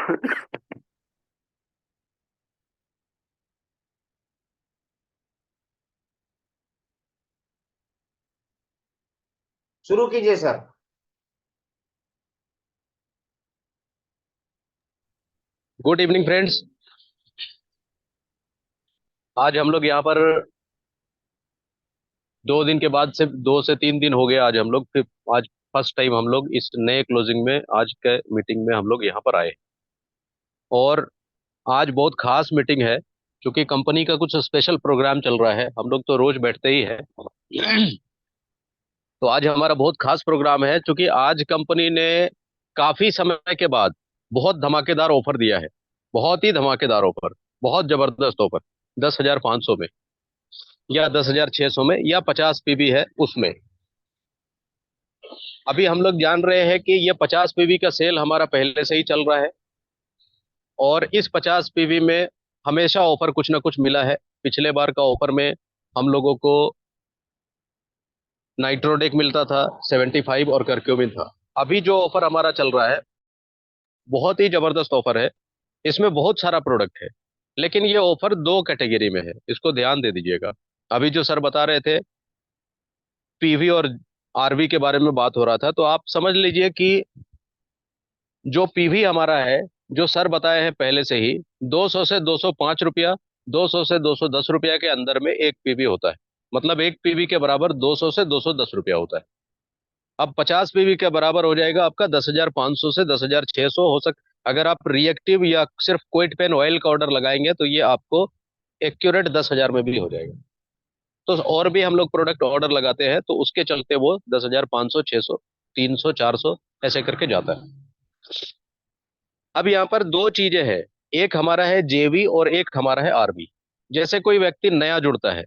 शुरू कीजिए sir. Good evening friends. आज हम लोग यहाँ पर 2 दिन के बाद से 2 से 3 दिन हो गए। आज हम लोग फिर आज फर्स्ट टाइम हम लोग इस नए क्लोजिंग में आज के मीटिंग में हम लोग यहाँ पर आए। और आज बहुत खास मीटिंग है क्योंकि कंपनी का कुछ स्पेशल प्रोग्राम चल रहा है। हम लोग तो रोज बैठते ही है। तो आज हमारा बहुत खास प्रोग्राम है क्योंकि आज कंपनी ने काफी समय के बाद बहुत धमाकेदार ऑफर दिया है। बहुत ही धमाकेदार ऑफर, बहुत जबरदस्त ऑफर। 10,500 में या 10,600 में या 50 पीवी है उसमें। अभी हम लोग जान रहे हैं कि ये 50 पीवी का सेल हमारा पहले से ही चल रहा है। और इस 50 पीवी में हमेशा ऑफर कुछ ना कुछ मिला है। पिछले बार का ऑफर में हम लोगों को नाइट्रोडेक मिलता था 75 और करक्यूमिन था। अभी जो ऑफर हमारा चल रहा है बहुत ही जबरदस्त ऑफर है। इसमें बहुत सारा प्रोडक्ट है, लेकिन ये ऑफर दो कैटेगरी में है, इसको ध्यान दे दीजिएगा। अभी जो सर बता रहे थे पीवी और आरवी के बारे में बात हो रहा था, तो आप समझ लीजिए कि जो पीवी हमारा है, जो सर बताए हैं पहले से ही, 200 से 205 रुपया, 200 से 210 रुपया के अंदर में एक पीवी होता है। मतलब एक पीवी के बराबर 200 से 210 रुपया होता है। अब 50 पीवी के बराबर हो जाएगा आपका 10,500 से 10,600 हो सक। अगर आप रिएक्टिव या सिर्फ कोइट पेन ऑयल का ऑर्डर लगाएंगे तो ये आपको एक्यूरेट 10,000 में भी हो जाएगा। तो और भी हम लोग प्रोडक्ट ऑर्डर लगाते हैं तो उसके चलते वो 10,500, 600, 300, 400 ऐसे करके जाता है। अब यहाँ पर दो चीजें हैं। एक हमारा है जेवी और एक हमारा है आरबी। जैसे कोई व्यक्ति नया जुड़ता है,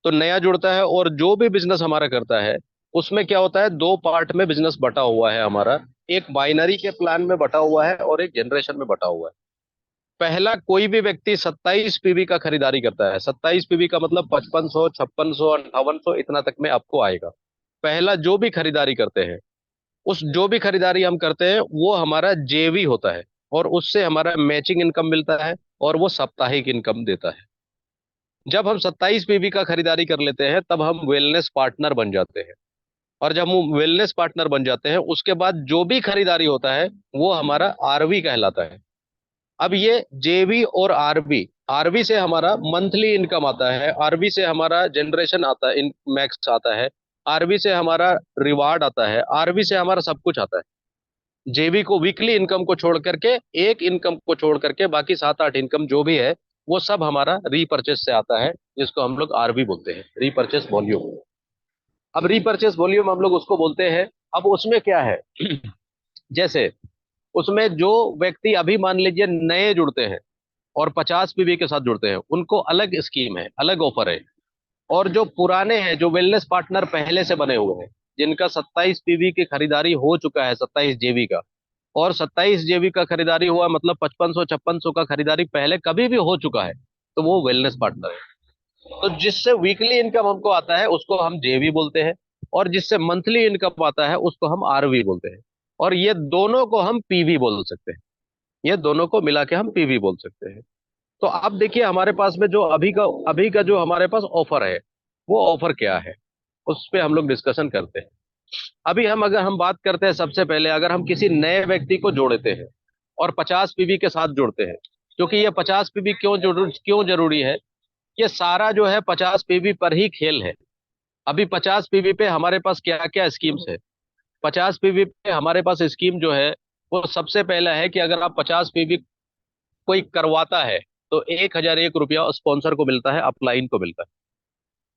तो नया जुड़ता है और जो भी बिजनेस हमारा करता है उसमें क्या होता है, दो पार्ट में बिजनेस बटा हुआ है हमारा। एक बाइनरी के प्लान में बटा हुआ है और एक जनरेशन में बटा हुआ है। पहला, कोई भी व्यक्ति 27 पीवी का खरीदारी करता है। 27 पीवी का मतलब 5500, 5600, 5800 इतना तक में आपको आएगा। पहला जो भी खरीदारी करते हैं, उस जो भी खरीदारी हम करते हैं वो हमारा जेवी होता है। और उससे हमारा मैचिंग इनकम मिलता है और वो साप्ताहिक इनकम देता है। जब हम 27 पीवी का खरीदारी कर लेते हैं तब हम वेलनेस पार्टनर बन जाते हैं। और जब हम वेलनेस पार्टनर बन जाते हैं उसके बाद जो भी खरीदारी होता है वो हमारा आरवी कहलाता है। अब ये जेवी और आरवी, आरवी से हमारा मंथली इनकम आता है, आरवी से हमारा जनरेशन आता है, इन मैक्स आता है, आरवी से हमारा रिवार्ड आता है, आरवी से हमारा सब कुछ आता है। जेवी को वीकली इनकम को छोड़ करके, एक इनकम को छोड़ करके बाकी 7-8 इनकम जो भी है वो सब हमारा रीपर्चेस से आता है, जिसको हम लोग आरवी बोलते हैं, रीपर्चेस वॉल्यूम। अब रीपर्चेस वॉल्यूम हम लोग उसको बोलते हैं। अब उसमें क्या है, जैसे उसमें जो व्यक्ति अभी मान लीजिए नए जुड़ते हैं और 50 पीवी के साथ जुड़ते हैं उनको अलग स्कीम है, अलग ऑफर है। और जो पुराने हैं, जो वेलनेस पार्टनर पहले से बने हुए हैं, जिनका 27 पीवी की खरीदारी हो चुका है, 27 जेवी का, और 27 जेवी का खरीदारी हुआ मतलब 5500, 5600 का खरीदारी पहले कभी भी हो चुका है, तो वो वेलनेस पार्टनर है। तो जिससे वीकली इनकम हमको आता है उसको हम जेवी बोलते हैं, और जिससे मंथली इनकम आता है उसको हम आरवी बोलते हैं। और ये दोनों को हम पीवी बोल सकते हैं। ये दोनों को मिला के हम पीवी बोल सकते हैं। तो अब देखिए हमारे पास में जो अभी का जो हमारे पास ऑफर है, वो ऑफर क्या है, उस पे हम लोग डिस्कशन करते हैं। अभी हम अगर हम बात करते हैं, सबसे पहले अगर हम किसी नए व्यक्ति को जोड़ते हैं और 50 पीवी के साथ जुड़ते हैं, क्योंकि ये 50 पीवी क्यों जरूरी है, ये सारा जो है 50 पीवी पर ही खेल है। अभी 50 पीवी पे हमारे पास क्या क्या स्कीम्स है। 50 पीवी पे हमारे पास स्कीम जो है वो सबसे पहला है कि अगर आप 50 पीवी कोई करवाता है तो 1,001 रुपया स्पॉन्सर को मिलता है, अपलाइन को मिलता है।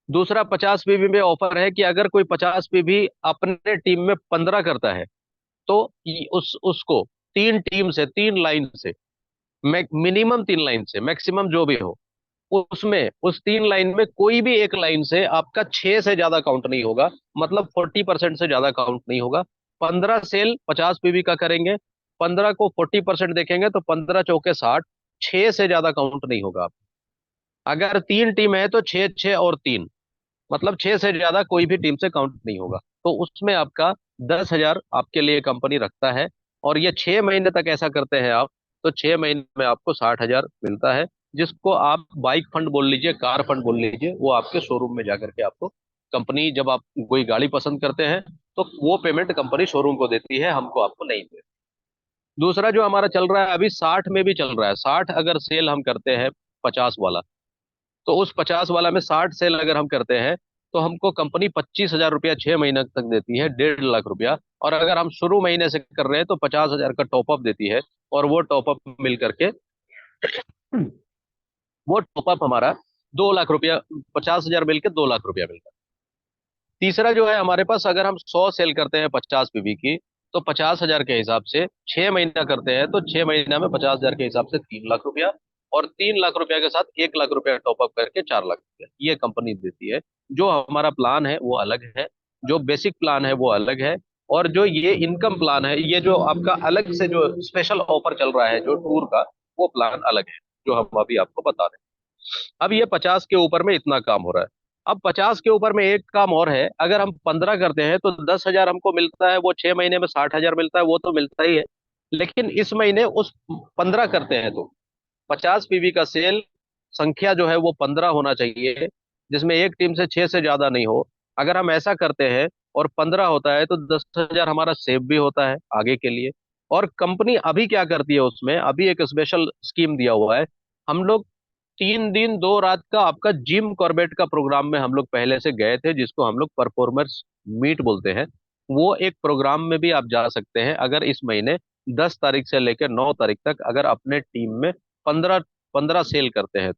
दूसरा, 50 पीवी में ऑफर है कि अगर कोई 50 पीवी अपने टीम में 15 करता है तो उसको 3 टीम से, 3 लाइन से, मिनिमम 3 लाइन से, मैक्सिमम जो भी हो, उसमें उस 3 लाइन में कोई भी एक लाइन से आपका 6 से ज्यादा काउंट नहीं होगा। मतलब 40% से ज्यादा काउंट नहीं होगा। 15 सेल 50 पीवी का करेंगे, 15 को 40% देखेंगे तो 15 चौके 60, 6 से ज्यादा काउंट नहीं होगा आप। अगर 3 टीम है तो 6, 6 और 3, मतलब 6 से ज्यादा कोई भी टीम से काउंट नहीं होगा। तो उसमें आपका 10,000 आपके लिए कंपनी रखता है। और ये 6 महीने तक ऐसा करते हैं आप, तो 6 महीने में आपको 60,000 मिलता है, जिसको आप बाइक फंड बोल लीजिए, कार फंड बोल लीजिए। वो आपके शोरूम में जाकर के आपको कंपनी, जब आप कोई गाड़ी पसंद करते हैं तो वो पेमेंट कंपनी शोरूम को देती है, हमको आपको नहीं देती। दूसरा जो हमारा चल रहा है अभी 60 में भी चल रहा है, 60 अगर सेल हम करते हैं 50 वाला, तो उस 50 वाला में 60 सेल अगर हम करते हैं तो हमको कंपनी 25,000 रुपया 6 महीने तक देती है, 1.5 लाख रुपया। और अगर हम शुरू महीने से कर रहे हैं तो 50,000 का टॉपअप देती है। और वो टॉपअप मिल करके वो टॉपअप हमारा 2 लाख रुपया, 50,000 मिल के 2 लाख रुपया मिलता है। तीसरा जो है हमारे पास, अगर हम 100 सेल करते हैं 50 पीवी की, तो 50,000 के हिसाब से 6 महीना करते हैं तो 6 महीना में 50,000 के हिसाब से 3 लाख रुपया। और 3 लाख रुपया के साथ 1 लाख रुपया टॉपअप करके 4 लाख रुपया ये कंपनी देती है। जो हमारा प्लान है वो अलग है, जो बेसिक प्लान है वो अलग है, और जो ये इनकम प्लान है, ये जो आपका अलग से जो स्पेशल ऑफर चल रहा है जो टूर का, वो प्लान अलग है, जो हम अभी आपको बता रहे हैं। अब ये 50 के ऊपर में इतना काम हो रहा है। अब 50 के ऊपर में एक काम और है, अगर हम 15 करते हैं तो 10,000 हमको मिलता है, वो 6 महीने में 60,000 मिलता है, वो तो मिलता ही है। लेकिन इस महीने उस 15 करते हैं तो 50 पीवी का सेल संख्या जो है वो 15 होना चाहिए, जिसमें एक टीम से 6 से ज्यादा नहीं हो। अगर हम ऐसा करते हैं और 15 होता है तो 10,000 हमारा सेव भी होता है आगे के लिए। और कंपनी अभी क्या करती है, उसमें अभी एक स्पेशल स्कीम दिया हुआ है। हम लोग 3 दिन 2 रात का आपका जिम कॉर्बेट का प्रोग्राम में हम लोग पहले से गए थे, जिसको हम लोग परफॉर्मर्स मीट बोलते हैं। वो एक प्रोग्राम में भी आप जा सकते हैं, अगर इस महीने 10 तारीख से लेकर 9 तारीख तक अगर अपने टीम में 15 15 सेल करते हैं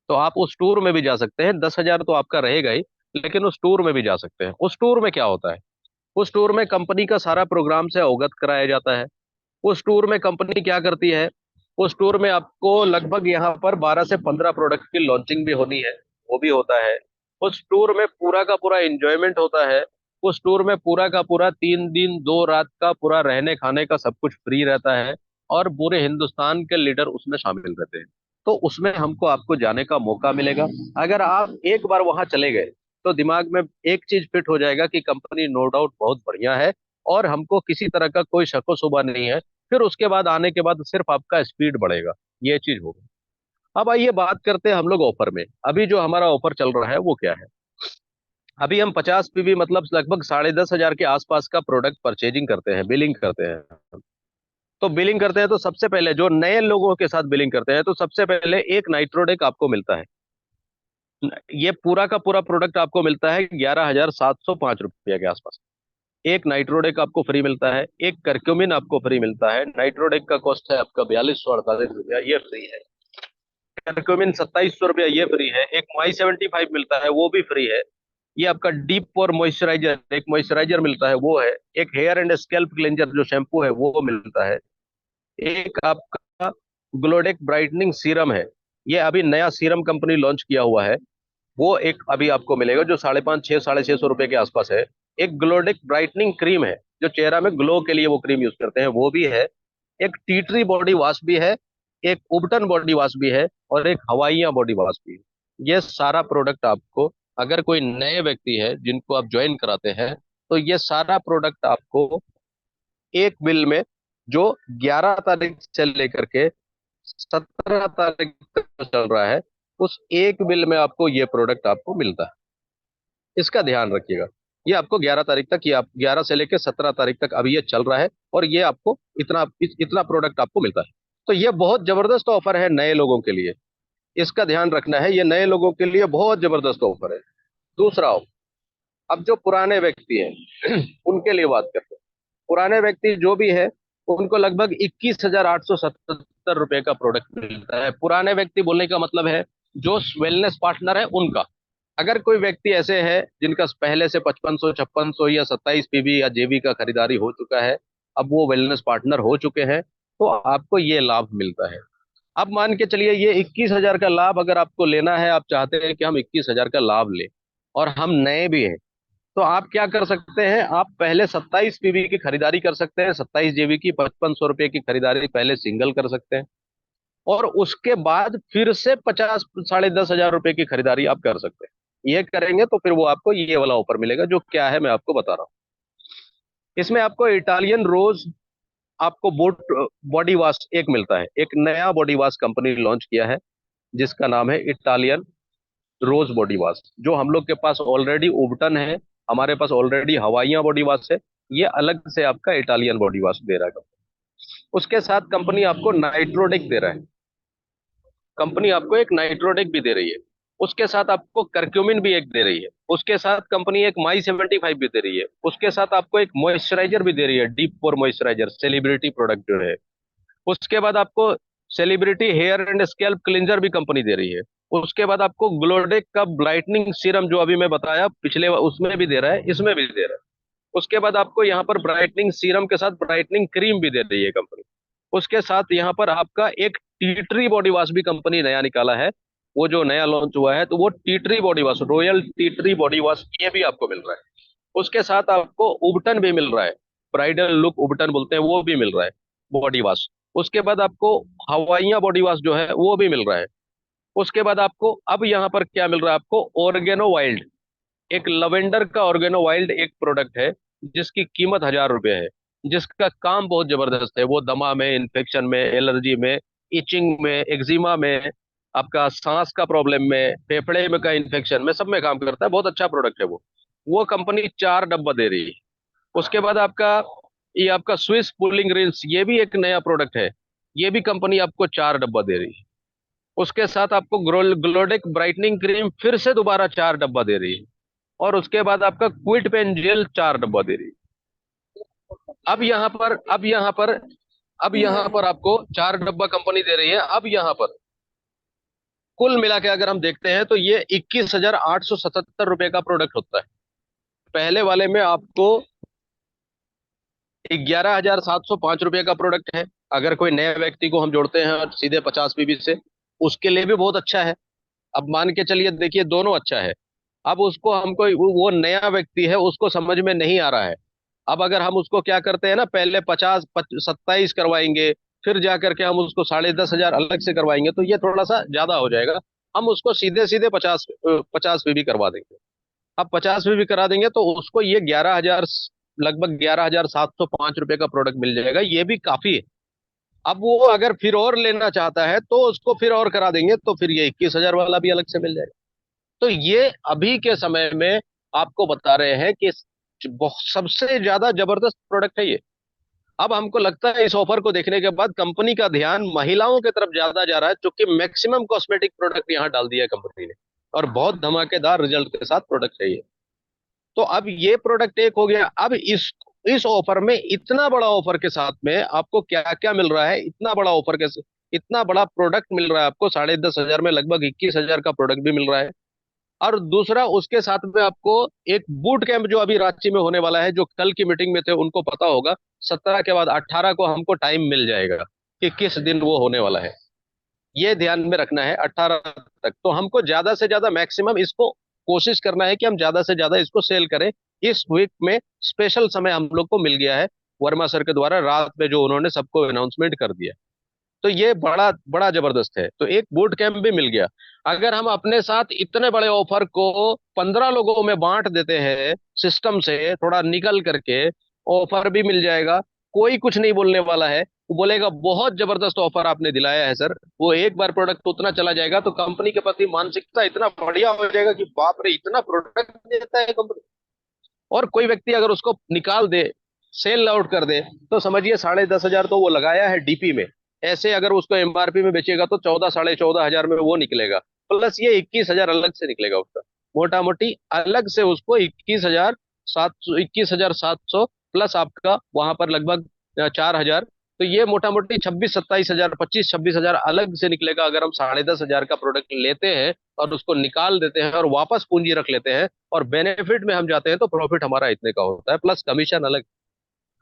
तो आप उस टूर में भी जा सकते हैं। 10,000 तो आपका रहेगा ही, लेकिन उस टूर में भी जा सकते हैं। उस टूर में क्या होता है, उस टूर में कंपनी का सारा प्रोग्राम से अवगत कराया जाता है। उस टूर में कंपनी क्या करती है, उस टूर में आपको लगभग यहाँ पर 12 से 15 प्रोडक्ट की लॉन्चिंग भी होनी है, वो भी होता है। उस टूर में पूरा का पूरा एंजॉयमेंट होता है। उस टूर में पूरा का पूरा 3 दिन 2 रात का पूरा रहने खाने का सब कुछ फ्री रहता है। और पूरे हिंदुस्तान के लीडर उसमें शामिल रहते हैं। तो उसमें हमको आपको जाने का मौका मिलेगा। अगर आप एक बार वहां चले गए तो दिमाग में एक चीज फिट हो जाएगा कि कंपनी नो डाउट बहुत बढ़िया है, और हमको किसी तरह का कोई शक शुबा नहीं है। फिर उसके बाद आने के बाद सिर्फ आपका स्पीड बढ़ेगा, ये चीज होगी। अब आइए बात करते हैं हम लोग ऑफर में। अभी जो हमारा ऑफर चल रहा है वो क्या है। अभी हम 50 पीवी मतलब लगभग 10,500 के आसपास का प्रोडक्ट परचेजिंग करते हैं, बिलिंग करते हैं। तो बिलिंग करते हैं तो सबसे पहले जो नए लोगों के साथ बिलिंग करते हैं तो सबसे पहले एक नाइट्रोडेक आपको मिलता है। ये पूरा का पूरा प्रोडक्ट आपको मिलता है 11,705 रुपया के आसपास। एक नाइट्रोडेक आपको फ्री मिलता है, एक करक्यूमिन आपको फ्री मिलता है। नाइट्रोडेक का कॉस्ट है आपका 4248 रुपया, ये फ्री है। करक्यूमिन 2,700 रुपया, ये फ्री है। एक Y75 मिलता है, वो भी फ्री है। ये आपका डीप और मॉइस्चराइजर, एक मॉइस्चराइजर मिलता है, वो है। एक हेयर एंड स्कैल्प क्लेंजर जो शैम्पू है वो मिलता है। एक आपका ग्लोडेक ब्राइटनिंग सीरम है, ये अभी नया सीरम कंपनी लॉन्च किया हुआ है, वो एक अभी आपको मिलेगा जो 550 650 रुपए के आसपास है। एक ग्लोडेक ब्राइटनिंग क्रीम है, जो चेहरा में ग्लो के लिए वो क्रीम यूज करते हैं, वो भी है। एक टी ट्री बॉडी वॉश भी है। एक उबटन बॉडी वॉश भी है, और एक हवाइया बॉडी वॉश भी है। ये सारा प्रोडक्ट आपको, अगर कोई नए व्यक्ति है जिनको आप ज्वाइन कराते हैं, तो ये सारा प्रोडक्ट आपको एक बिल में, जो 11 तारीख से लेकर के 17 तारीख तक चल रहा है, उस एक बिल में आपको ये प्रोडक्ट आपको मिलता है। इसका ध्यान रखिएगा। ये आपको 11 तारीख तक, ये आप 11 से लेकर 17 तारीख तक अभी ये चल रहा है, और ये आपको इतना प्रोडक्ट आपको मिलता है। तो ये बहुत जबरदस्त ऑफर है नए लोगों के लिए। इसका ध्यान रखना है, ये नए लोगों के लिए बहुत जबरदस्त ऑफर है। दूसरा ऑफर, अब जो पुराने व्यक्ति हैं उनके लिए बात करते हैं। पुराने व्यक्ति जो भी है, उनको लगभग 21,877 रुपए का प्रोडक्ट मिलता है। पुराने व्यक्ति बोलने का मतलब है जो वेलनेस पार्टनर है उनका। अगर कोई व्यक्ति ऐसे है जिनका पहले से 5500 5600 या 27 पीवी या जेबी का खरीदारी हो चुका है, अब वो वेलनेस पार्टनर हो चुके हैं, तो आपको ये लाभ मिलता है। अब मान के चलिए ये 21,000 का लाभ अगर आपको लेना है, आप चाहते हैं कि हम 21,000 का लाभ लें, और हम नए भी हैं, तो आप क्या कर सकते हैं, आप पहले 27 पीवी की खरीदारी कर सकते हैं, 27 जेबी की 5500 रुपये की खरीदारी पहले सिंगल कर सकते हैं। और उसके बाद फिर से 10,000 10,500 रुपये की खरीदारी आप कर सकते हैं। ये करेंगे तो फिर वो आपको ये वाला ऑफर मिलेगा, जो क्या है मैं आपको बता रहा हूँ। इसमें आपको इटालियन रोज आपको बोट बॉडी वॉश एक मिलता है, एक नया बॉडी वॉश कंपनी लॉन्च किया है जिसका नाम है इटालियन रोज बॉडी वॉश। जो हम लोग के पास ऑलरेडी उबटन है, हमारे पास ऑलरेडी हवाइयाँ बॉडी वॉश है, ये अलग से आपका इटालियन बॉडी वॉश दे रहा है। उसके साथ कंपनी आपको नाइट्रोडेक दे रहा है, कंपनी आपको एक नाइट्रोडेक भी दे रही है। उसके साथ आपको करक्यूमिन भी एक दे रही है। उसके साथ कंपनी एक माई 75 भी दे रही है। उसके साथ आपको एक मॉइस्चराइजर भी दे रही है, deep pore moisturiser, celebrity product जो है। उसके बाद आपको celebrity hair and scalp cleanser भी कंपनी दे रही है। उसके बाद आपको ग्लोडेक का ब्राइटनिंग सीरम जो अभी मैं बताया पिछले उसमें भी दे रहा है, इसमें भी दे रहा है। उसके बाद आपको यहाँ पर ब्राइटनिंग सीरम के साथ ब्राइटनिंग क्रीम भी दे रही है कंपनी। उसके साथ यहाँ पर आपका एक टी ट्री बॉडी वॉश भी कंपनी नया निकाला है, वो जो नया लॉन्च हुआ है, तो वो tea tree body wash, royal tea tree body wash, ये भी आपको मिल रहा है। उसके साथ आपको उबटन भी मिल रहा है, ब्राइडल लुक उबटन बोलते हैं, वो भी मिल रहा है बॉडी वॉश। उसके बाद आपको हवाइयाँ बॉडी वॉश जो है वो भी मिल रहा है। उसके बाद आपको अब यहाँ पर क्या मिल रहा है, आपको ऑर्गेनो वाइल्ड, एक लवेंडर का ऑर्गेनो वाइल्ड एक प्रोडक्ट है जिसकी कीमत 1,000 रुपये है, जिसका काम बहुत जबरदस्त है। वो दमा में, इन्फेक्शन में, एलर्जी में, इचिंग में, एक्जिमा में, आपका सांस का प्रॉब्लम में, फेफड़े में का इन्फेक्शन में, सब में काम करता है। बहुत अच्छा प्रोडक्ट है वो कंपनी 4 डब्बा दे रही है। उसके बाद आपका ये आपका स्विस पुलिंग रिंस, ये भी एक नया प्रोडक्ट है, ये भी कंपनी आपको 4 डब्बा दे रही है। उसके साथ आपको ग्लोडेक ब्राइटनिंग क्रीम फिर से दोबारा 4 डब्बा दे रही है। और उसके बाद आपका क्विट पेन जेल 4 डब्बा दे रही है। अब यहाँ पर आपको 4 डब्बा कंपनी दे रही है। अब यहाँ पर कुल मिला के अगर हम देखते हैं तो ये 21,877 रुपए का प्रोडक्ट होता है। पहले वाले में आपको 11,705 रुपए का प्रोडक्ट है। अगर कोई नए व्यक्ति को हम जोड़ते हैं और सीधे 50 पीबी से, उसके लिए भी बहुत अच्छा है। अब मान के चलिए, देखिए दोनों अच्छा है। अब उसको हमको वो नया व्यक्ति है, उसको समझ में नहीं आ रहा है। अब अगर हम उसको क्या करते हैं ना, पहले 27 करवाएंगे, फिर जा करके हम उसको 10,500 अलग से करवाएंगे, तो ये थोड़ा सा ज्यादा हो जाएगा। हम उसको सीधे सीधे 50 पीबी करवा देंगे। अब 50 पीबी करा देंगे तो उसको ये 11,000, लगभग 11,705 रुपए का प्रोडक्ट मिल जाएगा, ये भी काफी है। अब वो अगर फिर और लेना चाहता है तो उसको फिर और करा देंगे, तो फिर ये 21,000 वाला भी अलग से मिल जाएगा। तो ये अभी के समय में आपको बता रहे हैं कि सबसे ज्यादा जबरदस्त प्रोडक्ट है ये। अब हमको लगता है इस ऑफर को देखने के बाद कंपनी का ध्यान महिलाओं की तरफ ज्यादा जा रहा है, क्योंकि मैक्सिमम कॉस्मेटिक प्रोडक्ट यहाँ डाल दिया है कंपनी ने, और बहुत धमाकेदार रिजल्ट के साथ प्रोडक्ट है ये। तो अब ये प्रोडक्ट एक हो गया। अब इस ऑफर में, इतना बड़ा ऑफर के साथ में आपको क्या क्या मिल रहा है, इतना बड़ा ऑफर के, इतना बड़ा प्रोडक्ट मिल रहा है आपको 10,500 में, लगभग 21,000 का प्रोडक्ट भी मिल रहा है। और दूसरा, उसके साथ में आपको एक बूट कैंप जो अभी रांची में होने वाला है, जो कल की मीटिंग में थे उनको पता होगा, 17 के बाद 18 को हमको टाइम मिल जाएगा कि किस दिन वो होने वाला है। ये ध्यान में रखना है, 18 तक। तो हमको ज्यादा से ज्यादा मैक्सिमम इसको कोशिश करना है कि हम ज्यादा से ज्यादा इसको सेल करें। इस वीक में स्पेशल समय हम लोग को मिल गया है वर्मा सर के द्वारा, रात में जो उन्होंने सबको अनाउंसमेंट कर दिया। तो ये बड़ा बड़ा जबरदस्त है। तो एक बूट कैंप भी मिल गया। अगर हम अपने साथ इतने बड़े ऑफर को 15 लोगों में बांट देते हैं, सिस्टम से थोड़ा निकल करके, ऑफर भी मिल जाएगा। कोई कुछ नहीं बोलने वाला है, वो बोलेगा बहुत जबरदस्त ऑफर आपने दिलाया है सर। वो एक बार प्रोडक्ट उतना चला जाएगा तो कंपनी के प्रति मानसिकता इतना बढ़िया हो जाएगा कि बाप रे, इतना प्रोडक्ट देता है कंपनी। और कोई व्यक्ति अगर उसको निकाल दे, सेल आउट कर दे, तो समझिए 10,500 तो वो लगाया है डीपी में, ऐसे अगर उसको एमआरपी में बेचेगा तो 14, 14,500 में वो निकलेगा। प्लस ये 21,000 अलग से निकलेगा उसका। मोटा मोटी अलग से उसको 21,700 प्लस आपका वहां पर लगभग 4,000। तो ये मोटा मोटी 26, 27,000, 25, 26,000 अलग से निकलेगा अगर हम 10,500 का प्रोडक्ट लेते हैं और उसको निकाल देते हैं और वापस पूंजी रख लेते हैं, और बेनिफिट में हम जाते हैं तो प्रॉफिट हमारा इतने का होता है, प्लस कमीशन अलग।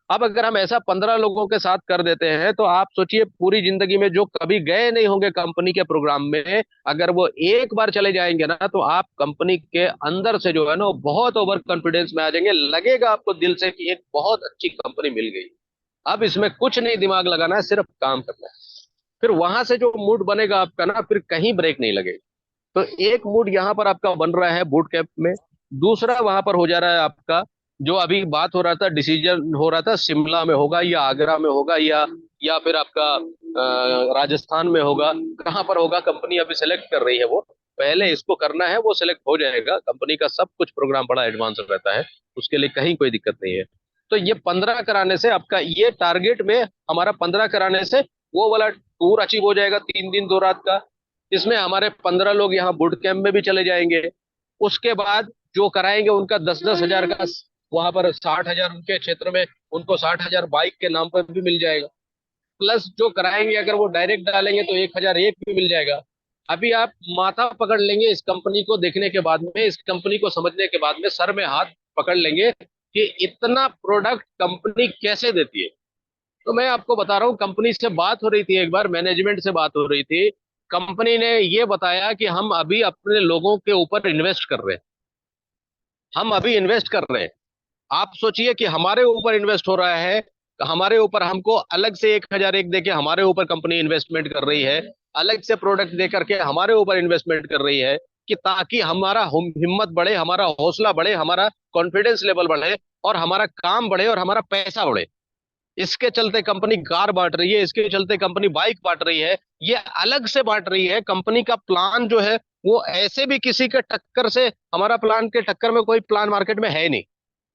अब अगर हम ऐसा 15 लोगों के साथ कर देते हैं तो आप सोचिए, पूरी जिंदगी में जो कभी गए नहीं होंगे कंपनी के प्रोग्राम में, अगर वो एक बार चले जाएंगे ना, तो आप कंपनी के अंदर से जो है ना, वो बहुत ओवर कॉन्फिडेंस में आ जाएंगे। लगेगा आपको दिल से कि एक बहुत अच्छी कंपनी मिल गई। अब इसमें कुछ नहीं दिमाग लगाना है, सिर्फ काम करना है। फिर वहां से जो मूड बनेगा आपका ना, फिर कहीं ब्रेक नहीं लगेगा। तो एक मूड यहाँ पर आपका बन रहा है बूट कैंप में। दूसरा वहां पर हो जा रहा है आपका जो अभी बात हो रहा था, डिसीजन हो रहा था शिमला में होगा या आगरा में होगा या फिर आपका राजस्थान में होगा, कहाँ पर होगा, कंपनी अभी सेलेक्ट कर रही है। वो पहले इसको करना है, वो सेलेक्ट हो जाएगा। कंपनी का सब कुछ प्रोग्राम बड़ा एडवांस रहता है, उसके लिए कहीं कोई दिक्कत नहीं है। तो ये 15 कराने से आपका ये टारगेट में, हमारा 15 कराने से वो वाला टूर अचीव हो जाएगा, 3 दिन 2 रात का। इसमें हमारे 15 लोग यहाँ बूट कैंप में भी चले जाएंगे। उसके बाद जो कराएंगे उनका 10-10 हजार का, वहां पर 60 हजार उनके क्षेत्र में, उनको 60 हजार बाइक के नाम पर भी मिल जाएगा। प्लस जो कराएंगे अगर वो डायरेक्ट डालेंगे तो 1 हजार एक भी मिल जाएगा। अभी आप माथा पकड़ लेंगे इस कंपनी को देखने के बाद में, इस कंपनी को समझने के बाद में सर में हाथ पकड़ लेंगे कि इतना प्रोडक्ट कंपनी कैसे देती है। तो मैं आपको बता रहा हूँ, कंपनी से बात हो रही थी, एक बार मैनेजमेंट से बात हो रही थी। कंपनी ने ये बताया कि हम अभी अपने लोगों के ऊपर इन्वेस्ट कर रहे हैं, हम अभी इन्वेस्ट कर रहे हैं। आप सोचिए कि हमारे ऊपर इन्वेस्ट हो रहा है, हमारे ऊपर, हमको अलग से 1 हजार देके हमारे ऊपर कंपनी इन्वेस्टमेंट कर रही है, अलग से प्रोडक्ट दे करके हमारे ऊपर इन्वेस्टमेंट कर रही है, कि ताकि हमारा हिम्मत बढ़े, हमारा हौसला बढ़े, हमारा कॉन्फिडेंस लेवल बढ़े, और हमारा काम बढ़े, और हमारा पैसा बढ़े। इसके चलते कंपनी कार बांट रही है, इसके चलते कंपनी बाइक बांट रही है। ये अलग से बांट रही है। कंपनी का प्लान जो है वो ऐसे भी किसी के टक्कर से, हमारा प्लान के टक्कर में कोई प्लान मार्केट में है नहीं,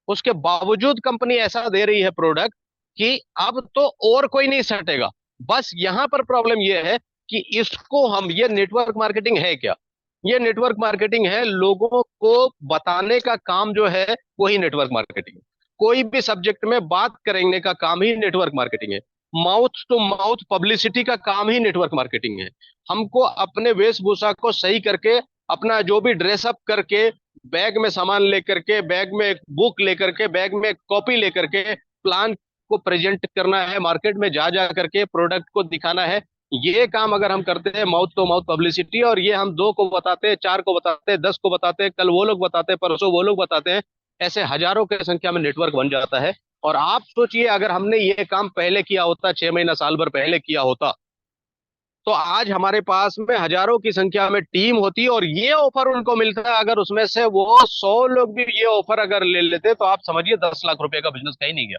उसके बावजूद कंपनी ऐसा दे रही है प्रोडक्ट कि अब तो और कोई नहीं सटेगा। बस यहां पर प्रॉब्लम यह है कि इसको हम, ये नेटवर्क मार्केटिंग है क्या? ये नेटवर्क मार्केटिंग है, लोगों को बताने का काम जो है वही नेटवर्क मार्केटिंग है। कोई भी सब्जेक्ट में बात करने का काम ही नेटवर्क मार्केटिंग है। माउथ टू माउथ पब्लिसिटी का काम ही नेटवर्क मार्केटिंग है। हमको अपने वेशभूषा को सही करके, अपना जो भी ड्रेसअप करके, बैग में सामान लेकर के, बैग में एक बुक लेकर के, बैग में एक कॉपी लेकर के, प्लान को प्रेजेंट करना है, मार्केट में जा जा करके प्रोडक्ट को दिखाना है। ये काम अगर हम करते हैं, माउथ टू माउथ पब्लिसिटी, और ये हम 2 को बताते हैं, 4 को बताते हैं, 10 को बताते हैं, कल वो लोग बताते हैं, परसों वो लोग बताते हैं, ऐसे हजारों की संख्या में नेटवर्क बन जाता है। और आप सोचिए, अगर हमने ये काम पहले किया होता, 6 महीना साल भर पहले किया होता, तो आज हमारे पास में हजारों की संख्या में टीम होती, और ये ऑफर उनको मिलता है। अगर उसमें से वो 100 लोग भी ये ऑफर अगर ले लेते, तो आप समझिए 10 लाख रुपए का बिजनेस कहीं नहीं गया।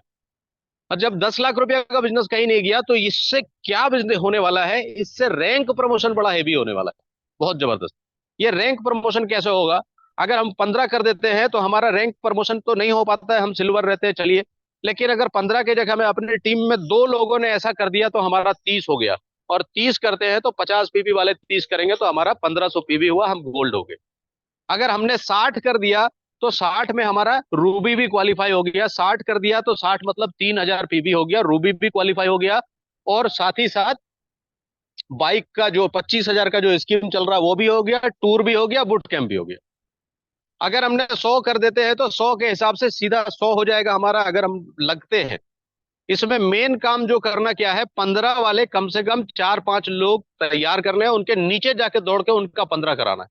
और जब 10 लाख रुपए का बिजनेस कहीं नहीं गया, तो इससे क्या बिजनेस होने वाला है? इससे रैंक प्रमोशन बड़ा हेवी होने वाला है, बहुत जबरदस्त। ये रैंक प्रमोशन कैसे होगा? अगर हम 15 कर देते हैं तो हमारा रैंक प्रमोशन तो नहीं हो पाता है, हम सिल्वर रहते हैं, चलिए। लेकिन अगर 15 की जगह में अपनी टीम में 2 लोगों ने ऐसा कर दिया तो हमारा 30 हो गया। और 30 करते हैं तो 50 पीवी वाले 30 करेंगे तो हमारा 1500 पीवी हुआ, हम गोल्ड हो गए। अगर हमने 60 कर दिया तो 60 में हमारा रूबी भी क्वालिफाई हो गया। 60 कर दिया तो 60 मतलब 3000 पीवी हो गया, रूबी भी क्वालिफाई हो गया। और साथ ही साथ बाइक का जो 25 हजार का जो स्कीम चल रहा है वो भी हो गया, टूर भी हो गया, बुट कैंप भी हो गया। अगर हमने 100 कर देते हैं तो 100 के हिसाब से सीधा 100 हो जाएगा हमारा, अगर हम लगते हैं। इसमें मेन काम जो करना क्या है, 15 वाले कम से कम 4-5 लोग तैयार करने हैं, उनके नीचे जाके दौड़ के उनका 15 कराना है।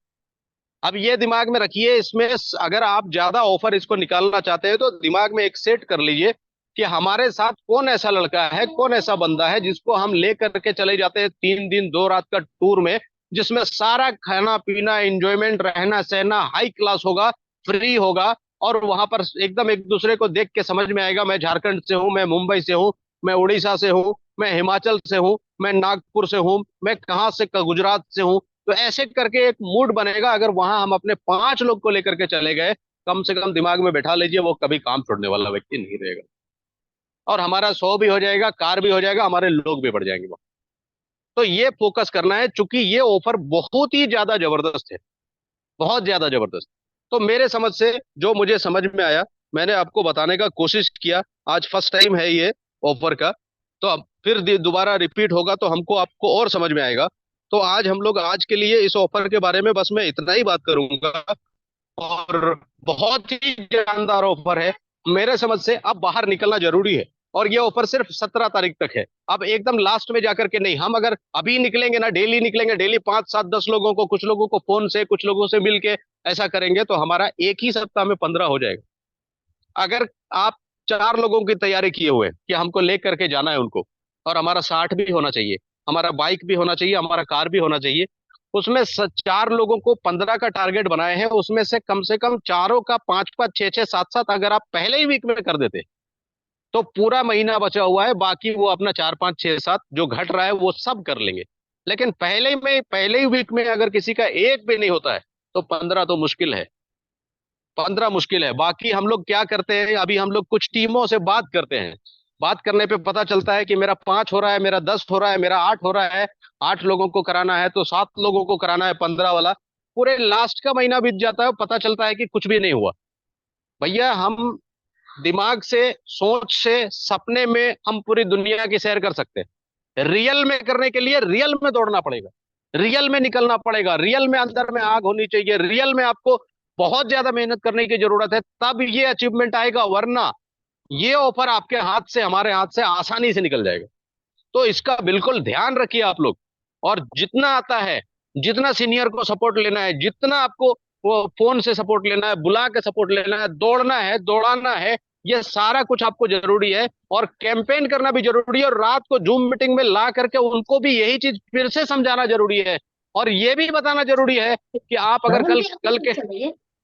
अब ये दिमाग में रखिए, इसमें अगर आप ज्यादा ऑफर इसको निकालना चाहते हैं तो दिमाग में एक सेट कर लीजिए कि हमारे साथ कौन ऐसा लड़का है, कौन ऐसा बंदा है जिसको हम ले करके चले जाते हैं 3 दिन 2 रात का टूर में, जिसमें सारा खाना पीना एंजॉयमेंट, रहना सहना हाई क्लास होगा, फ्री होगा। और वहां पर एकदम एक दूसरे को देख के समझ में आएगा, मैं झारखंड से हूँ, मैं मुंबई से हूँ, मैं उड़ीसा से हूँ, मैं हिमाचल से हूँ, मैं नागपुर से हूँ, मैं कहाँ से, गुजरात से हूँ। तो ऐसे करके एक मूड बनेगा। अगर वहां हम अपने 5 लोग को लेकर के चले गए, कम से कम दिमाग में बैठा लीजिए, वो कभी काम छोड़ने वाला व्यक्ति नहीं रहेगा। और हमारा 100 भी हो जाएगा, कार भी हो जाएगा, हमारे लोग भी बढ़ जाएंगे वहां। तो ये फोकस करना है, चूंकि ये ऑफर बहुत ही ज्यादा जबरदस्त है, बहुत ज्यादा जबरदस्त। तो मेरे समझ से, जो मुझे समझ में आया, मैंने आपको बताने का कोशिश किया। आज फर्स्ट टाइम है ये ऑफर का, तो अब फिर दोबारा रिपीट होगा तो हमको आपको और समझ में आएगा। तो आज हम लोग, आज के लिए इस ऑफर के बारे में बस मैं इतना ही बात करूंगा। और बहुत ही जानदार ऑफर है। मेरे समझ से अब बाहर निकलना जरूरी है। और ये ऑफर सिर्फ 17 तारीख तक है। अब एकदम लास्ट में जाकर के नहीं, हम अगर अभी निकलेंगे ना, डेली निकलेंगे, डेली 5 7 10 लोगों को, कुछ लोगों को फोन से, कुछ लोगों से मिलके ऐसा करेंगे, तो हमारा एक ही सप्ताह में 15 हो जाएगा। अगर आप 4 लोगों की तैयारी किए हुए हैं कि हमको ले करके जाना है उनको, और हमारा 60 भी होना चाहिए, हमारा बाइक भी होना चाहिए, हमारा कार भी होना चाहिए, उसमें 4 लोगों को 15 का टारगेट बनाए हैं, उसमें से कम चारों का 5-5, 6-6, 7-7 अगर आप पहले ही वीक में कर देते तो पूरा महीना बचा हुआ है, बाकी वो अपना 4-5-6-7 जो घट रहा है वो सब कर लेंगे। लेकिन पहले ही वीक में अगर किसी का एक भी नहीं होता है तो 15 तो मुश्किल है, 15 मुश्किल है। बाकी हम लोग क्या करते हैं, अभी हम लोग कुछ टीमों से बात करते हैं। बात करने पे पता चलता है कि मेरा 5 हो रहा है, मेरा 10 हो रहा है, मेरा 8 हो रहा है। 8 लोगों को कराना है तो 7 लोगों को कराना है 15 वाला। पूरे लास्ट का महीना बीत जाता है, पता चलता है कि कुछ भी नहीं हुआ। भैया हम दिमाग से, सोच से, सपने में हम पूरी दुनिया की सैर कर सकते हैं। रियल में करने के लिए रियल में दौड़ना पड़ेगा, रियल में निकलना पड़ेगा, रियल में अंदर में आग होनी चाहिए, रियल में आपको बहुत ज्यादा मेहनत करने की जरूरत है, तब ये अचीवमेंट आएगा। वरना ये ऑफर आपके हाथ से, हमारे हाथ से आसानी से निकल जाएगा। तो इसका बिल्कुल ध्यान रखिए आप लोग। और जितना आता है, जितना सीनियर को सपोर्ट लेना है, जितना आपको वो फोन से सपोर्ट लेना है, बुला के सपोर्ट लेना है, दौड़ना है, दौड़ाना है, ये सारा कुछ आपको जरूरी है। और कैंपेन करना भी जरूरी है, और रात को जूम मीटिंग में ला करके उनको भी यही चीज फिर से समझाना जरूरी है। और ये भी बताना जरूरी है कि आप अगर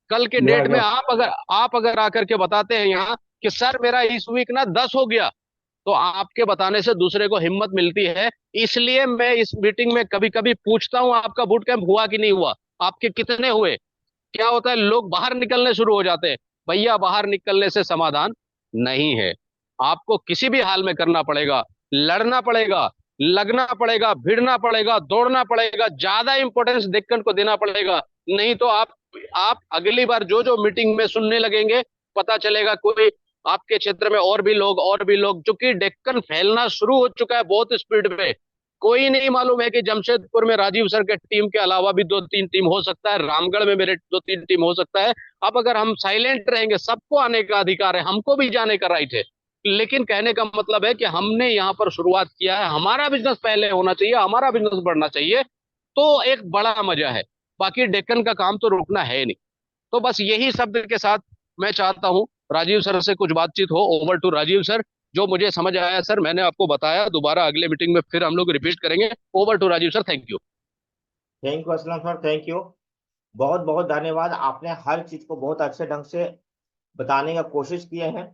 कल के डेट में आप अगर आकर के बताते हैं यहाँ कि सर मेरा इस वीक ना 10 हो गया, तो आपके बताने से दूसरे को हिम्मत मिलती है। इसलिए मैं इस मीटिंग में कभी कभी पूछता हूं, आपका बूट कैंप हुआ कि नहीं हुआ, आपके कितने हुए। क्या होता है, लोग बाहर निकलने शुरू हो जाते हैं। भैया बाहर निकलने से समाधान नहीं है, आपको किसी भी हाल में करना पड़ेगा, लड़ना पड़ेगा, लगना पड़ेगा, भिड़ना पड़ेगा, दौड़ना पड़ेगा, ज्यादा इंपॉर्टेंस डेक्कन को देना पड़ेगा। नहीं तो आप अगली बार जो जो मीटिंग में सुनने लगेंगे, पता चलेगा कोई आपके क्षेत्र में और भी लोग, चूंकि डेक्कन फैलना शुरू हो चुका है बहुत स्पीड में। कोई नहीं मालूम है कि जमशेदपुर में राजीव सर के टीम के अलावा भी 2-3 टीम हो सकता है, रामगढ़ में मेरे 2-3 टीम हो सकता है। अब अगर हम साइलेंट रहेंगे, सबको आने का अधिकार है, हमको भी जाने का राइट है। लेकिन कहने का मतलब है कि हमने यहाँ पर शुरुआत किया है, हमारा बिजनेस पहले होना चाहिए, हमारा बिजनेस बढ़ना चाहिए, तो एक बड़ा मजा है। बाकी डेक्कन का काम तो रुकना है नहीं। तो बस यही शब्द के साथ मैं चाहता हूं राजीव सर से कुछ बातचीत हो। Over to Rajeev sir. जो मुझे समझ आया सर मैंने आपको बताया, दोबारा अगले मीटिंग में फिर हम लोग रिपीट करेंगे। Over to Rajeev sir, thank you. Thank you Aslam sir, thank you. बहुत बहुत धन्यवाद, आपने हर चीज को बहुत अच्छे ढंग से बताने का कोशिश किए हैं।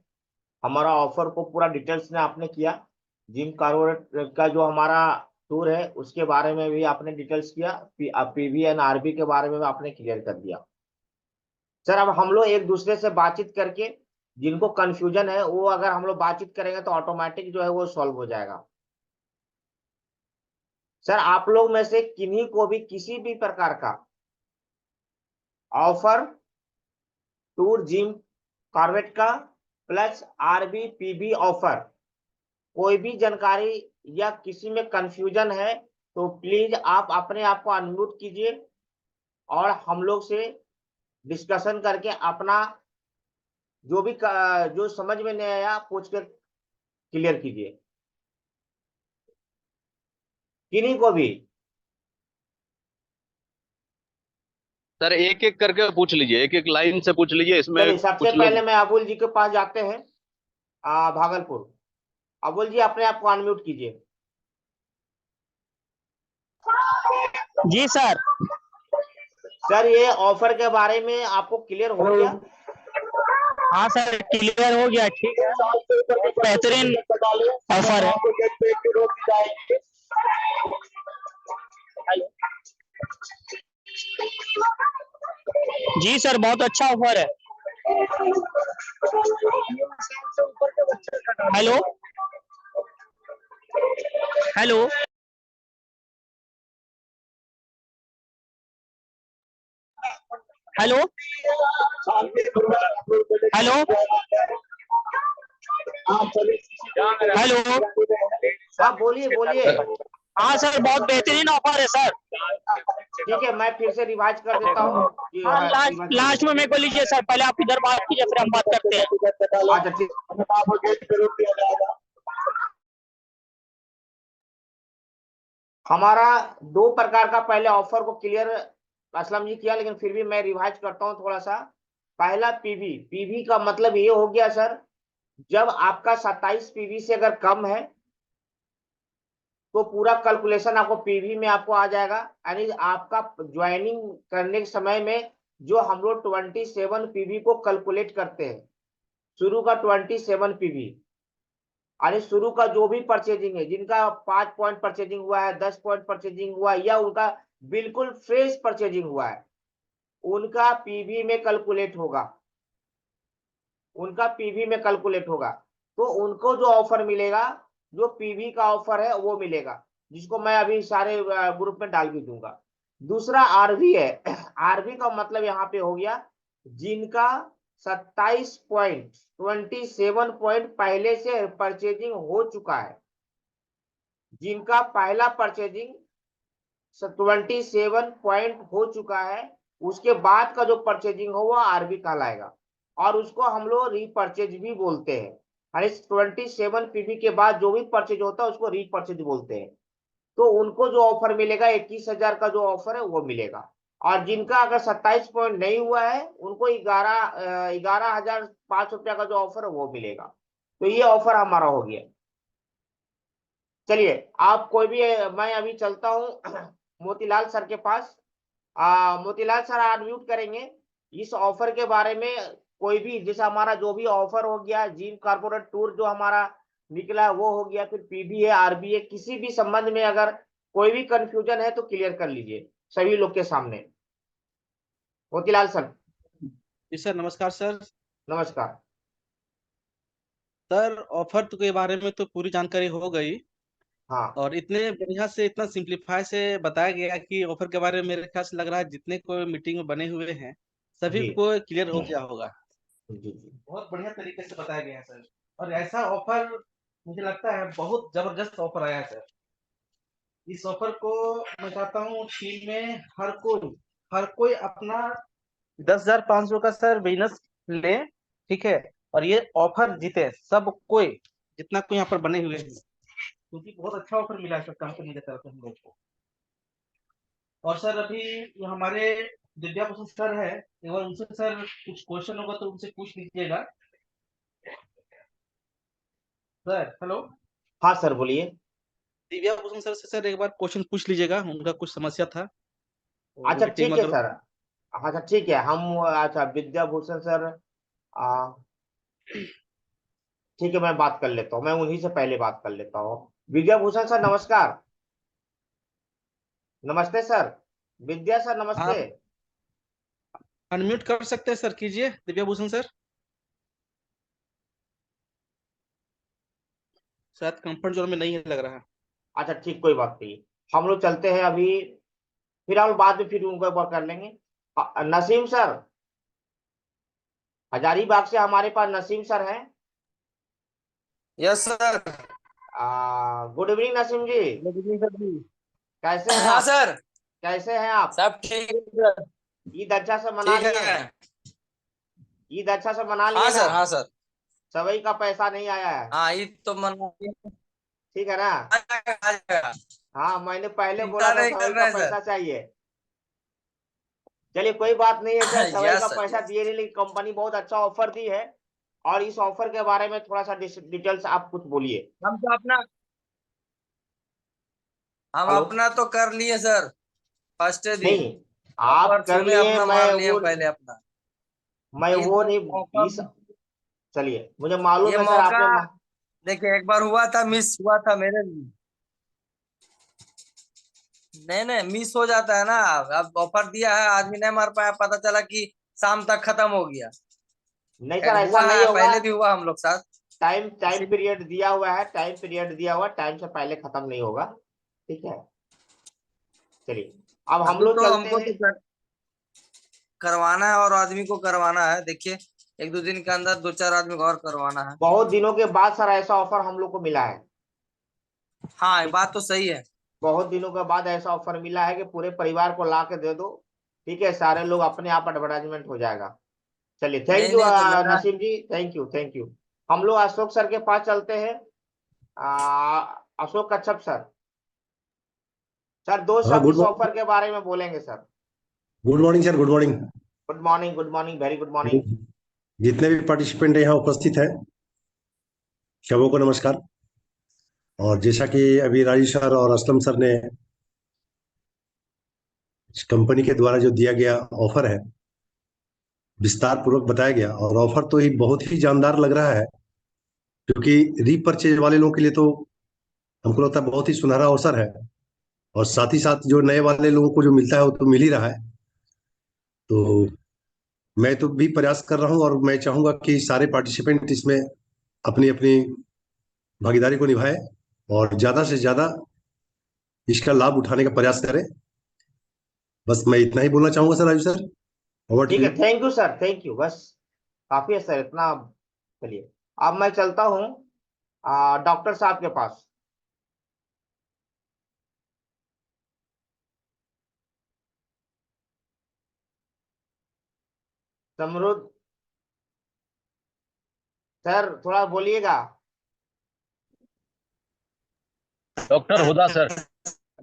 हमारा ऑफर को पूरा डिटेल्स में आपने किया। जिम कारपोरेट का जो हमारा टूर है उसके बारे में भी आपने डिटेल्स किया, पीवी एंड आरबी के बारे में भी आपने क्लियर कर दिया। सर अब हम लोग एक दूसरे से बातचीत करके, जिनको कंफ्यूजन है वो अगर हम लोग बातचीत करेंगे तो ऑटोमेटिक जो है वो सॉल्व हो जाएगा। सर आप लोग में से किन्हीं को भी किसी भी प्रकार का ऑफर टूर जिम कॉर्बेट का प्लस आरबी पीबी ऑफर, कोई भी जानकारी या किसी में कंफ्यूजन है तो प्लीज आप अपने आप को अनम्यूट कीजिए और हम लोग से डिस्कशन करके अपना जो भी जो समझ में नहीं आया पूछ के क्लियर कीजिए, किन्हीं को भी। सर एक एक करके पूछ लीजिए, एक एक लाइन से पूछ लीजिए, इसमें चलिए सबसे कुछ पहले लोग। मैं अबुल जी के पास जाते हैं, भागलपुर। अबुल जी अपने आप को अनम्यूट कीजिए। जी सर। सर ये ऑफर के बारे में आपको क्लियर हो गया? हाँ सर क्लियर हो गया, ठीक है, बेहतरीन ऑफर है। जी सर बहुत अच्छा ऑफर है। Hello hello hello hello hello. हाँ बोलिए बोलिए। हाँ सर बहुत बेहतरीन ऑफर है सर। ठीक है मैं फिर से रिवाइज कर देता हूँ कि हाँ हाँ लास्ट रिवाइज कर लास्ट देता में हूँ। मेरे को लीजिए सर, पहले आप इधर बात कीजिए फिर हम बात करते हैं। अच्छा ठीक। हमारा दो प्रकार का पहले ऑफर को क्लियर असलम जी किया, लेकिन फिर भी मैं रिवाइज करता हूँ थोड़ा सा। पहला पीवी, पीवी का मतलब ये हो गया सर, जब आपका 27 पीवी से अगर कम है तो पूरा कैलकुलेशन आपको पीवी में आपको आ जाएगा। यानी आपका ज्वाइनिंग करने के समय में जो हम लोग 27 पीवी को कैलकुलेट करते हैं, शुरू का 27 पीवी, यानी शुरू का जो भी परचेजिंग है, जिनका 5 पॉइंट परचेजिंग हुआ है, 10 पॉइंट परचेजिंग हुआ है, या उनका बिल्कुल फ्रेश परचेजिंग हुआ है, उनका पीवी में कैलकुलेट होगा, उनका पीवी में कैलकुलेट होगा। तो उनको जो ऑफर मिलेगा, जो पीवी का ऑफर है वो मिलेगा, जिसको मैं अभी सारे ग्रुप में डाल भी दूंगा। दूसरा आरवी है। आरवी का मतलब यहाँ पे हो गया जिनका 27 पॉइंट पहले से परचेजिंग हो चुका है, जिनका पहला परचेजिंग 27 पॉइंट हो चुका है, उसके बाद का जो परचेजिंग हो वो आरबी कहलाएगा, और उसको हम लोग रीपर्चेज भी बोलते हैं। यानी 27 पीवी के बाद जो भी परचेज होता है उसको रीपर्चेज बोलते हैं। तो उनको जो ऑफर मिलेगा 21,000 का जो ऑफर है वो मिलेगा, और जिनका अगर 27 पॉइंट नहीं हुआ है उनको 11,500 रुपया का जो ऑफर है वो मिलेगा। तो ये ऑफर हमारा हो गया। चलिए आप कोई भी, मैं अभी चलता हूँ मोतीलाल सर के पास। मोतीलाल सर अनम्यूट करेंगे। इस ऑफर के बारे में कोई भी, जैसे हमारा जो भी ऑफर हो गया, जिम कारपोरेट टूर जो हमारा निकला वो हो गया, फिर पीबी है, आरबी है, किसी भी संबंध में अगर कोई भी कंफ्यूजन है तो क्लियर कर लीजिए सभी लोग के सामने। मोतीलाल सर। जी सर, नमस्कार सर। नमस्कार। सर ऑफर तो के बारे में तो पूरी जानकारी हो गई, हाँ और इतने बढ़िया से इतना सिंप्लीफाई से बताया गया कि ऑफर के बारे में मेरे ख्याल से लग रहा है जितने को मीटिंग में बने हुए हैं सभी जी को क्लियर हो गया होगा। जी। बहुत बढ़िया तरीके से बताया गया है सर, और ऐसा ऑफर मुझे लगता है बहुत जबरदस्त ऑफर आया है सर। इस ऑफर को मैं चाहता हूँ टीम में हर कोई अपना 10,500 का सर बिजनेस ले, ठीक है, और ये ऑफर जीते सब कोई, जितना कोई यहाँ पर बने हुए हैं, क्योंकि बहुत अच्छा ऑफर मिला है सर कंपनी की तरफ से हम लोग को। और सर अभी ये हमारे दिव्या भूषण सर है, एक बार उनसे सर कुछ क्वेश्चन होगा तो उनसे पूछ लीजिएगा। सर हेलो, हाँ सर बोलिए। दिव्या भूषण सर से सर एक बार क्वेश्चन पूछ लीजिएगा, उनका कुछ समस्या था और अच्छा मीटिंग ठीक में है अगर। सर। अच्छा ठीक है, हम अच्छा विद्या भूषण सर, आ, ठीक है मैं बात कर लेता हूँ, मैं उन्हीं से पहले बात कर लेता हूँ। विद्या भूषण सर नमस्कार। नमस्ते सर। विद्या सर हाँ, नमस्ते। अनम्यूट कर सकते हैं सर, कीजिए दिव्या भूषण सर। शायद कंफर्ट जोन में नहीं है लग रहा। अच्छा ठीक, कोई बात नहीं, हम लोग चलते हैं अभी, फिर हम बाद में फिर उनको एक बार कर लेंगे। नसीम सर, हजारीबाग से हमारे पास नसीम सर हैं। Yes sir. Good evening Naseem ji. Good evening sir ji. कैसे हैं हाँ आप? सर, कैसे हैं आप? सब ठीक है सर। ईद अच्छा से मना ठीक लिए? है। ईद अच्छा से मना लिए हाँ ना? सर, हाँ सर। सभी का पैसा नहीं आया है? हाँ, ईद तो मना ठीक है ना? आ जाएगा। हाँ मैंने पहले बोला चिंता था नहीं सभी कर का रहे हैं सर। पैसा चाहिए। चलिए कोई बात नहीं है सर, सभी का यस सर, पैसा यस। दिए नहीं, लेकिन कंपनी बहुत अच्छा ऑफर दी है। और इस ऑफर के बारे में थोड़ा सा डिटेल्स आप कुछ बोलिए। हम तो अपना हम हेलो। अपना तो कर लिए सर, फर्स्ट दिन। नहीं, आप ऑफर कर में लिए, अपना मार लिए पहले अपना। मैं ईद वो नहीं ऑफर। इस, चलिए मुझे मालूम ये है सर मौका आपने देखिए, एक बार हुआ था, मिस हुआ था मेरे लिए। नहीं नहीं, मिस हो जाता है ना। अब ऑफर दिया है, आदमी नहीं मार पाया, पता चला कि शाम तक खत्म हो गया। नहीं सर, ऐसा हुआ नहीं है, होगा। पहले भी हुआ हम लोग साथ। टाइम टाइम इसीलिए पीरियड दिया हुआ है, टाइम पीरियड दिया हुआ है, टाइम से पहले खत्म नहीं होगा। ठीक है, चलिए अब हम अभी लोग तो चलते हमको हैं। तो करवाना है, और आदमी को करवाना है। देखिए, एक दो दिन के अंदर दो चार आदमी को और करवाना है। बहुत दिनों के बाद सर ऐसा ऑफर हम लोग को मिला है। हाँ, ये ठीक, बात तो सही है। बहुत दिनों के बाद ऐसा ऑफर मिला है कि पूरे परिवार को ला के दे दो। ठीक है, सारे लोग अपने आप एडवर्टाइजमेंट हो जाएगा। चलिए थैंक नहीं यू नहीं, तो लेना है। नसीम जी, थैंक यू थैंक यू। हम लोग अशोक सर के पास चलते हैं। अशोक कच्छप सर। सर दो हाँ, शब्द गुड इस मॉर्निंग। ऑफर के बारे में बोलेंगे sir. Good morning sir, good morning. Good morning, good morning, very good morning. जितने भी पार्टिसिपेंट यहाँ उपस्थित हैं सबों को नमस्कार। और जैसा कि अभी राजू सर और असलम सर ने इस कंपनी के द्वारा जो दिया गया ऑफर है विस्तार पूर्वक बताया गया, और ऑफर तो ही बहुत ही जानदार लग रहा है, क्योंकि रीपरचेज वाले लोगों के लिए तो हमको लगता है बहुत ही सुनहरा अवसर है। और साथ ही साथ जो नए वाले लोगों को जो मिलता है वो तो मिल ही रहा है। तो मैं तो भी प्रयास कर रहा हूँ, और मैं चाहूंगा कि सारे पार्टिसिपेंट इसमें अपनी अपनी भागीदारी को निभाएं और ज्यादा से ज्यादा इसका लाभ उठाने का प्रयास करें। बस मैं इतना ही बोलना चाहूंगा sir. Raju sir, over to ठीक है, you. Thank you sir, thank you, बस काफी है सर इतना। चलिए अब मैं चलता हूँ डॉक्टर साहब के पास। समरुद्ध सर थोड़ा बोलिएगा। Doctor Huda sir.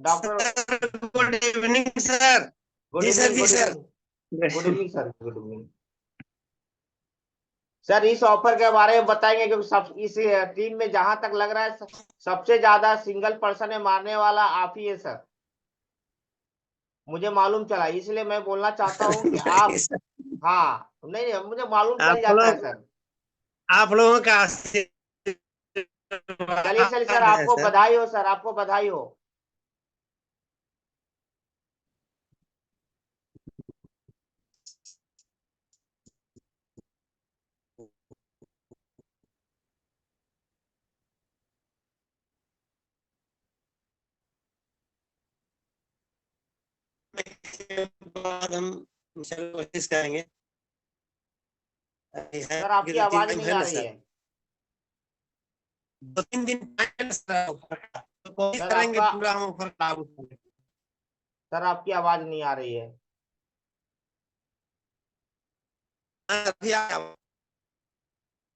Doctor good evening sir. Good ji sir, evening, ji good sir. Evening, good evening sir, good evening. Sir इस ऑफर के बारे में बताएंगे, क्योंकि सब इस टीम में जहां तक लग रहा है सबसे ज्यादा सिंगल पर्सन है मारने वाला आप ही है सर, मुझे मालूम चला, इसलिए मैं बोलना चाहता हूं कि आप, हाँ नहीं नहीं मुझे मालूम चल जाता है सर। आप लोगों का चलिए चलिए सर, आशीर्वाद है आपको सर। बधाई हो सर, आपको बधाई हो। के बाद हम इंशाल्लाह कोशिश करेंगे। अभी है सर आपकी दो तीन आवाज टाइम नहीं है आ ना रही सर, है। 2-3 दिन टाइम है सर ऑफर का, तो कोशिश सर करेंगे आपका, पूरा हम ऑफर का लाभ उठाने। सर आपकी आवाज नहीं आ रही है। अभी आया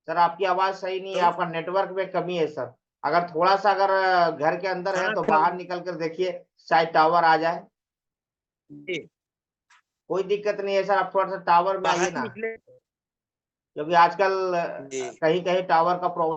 सर आपकी आवाज सही नहीं है, तो आपका नेटवर्क में कमी है सर। अगर थोड़ा सा अगर घर के अंदर है हाँ तो कल बाहर निकल कर देखिए, शायद टावर आ जाए। जी कोई दिक्कत नहीं है सर, आप थोड़ा सा टावर में आइए बाहर ना, निकले क्योंकि आजकल जी। कहीं कहीं टावर का प्रॉब्लम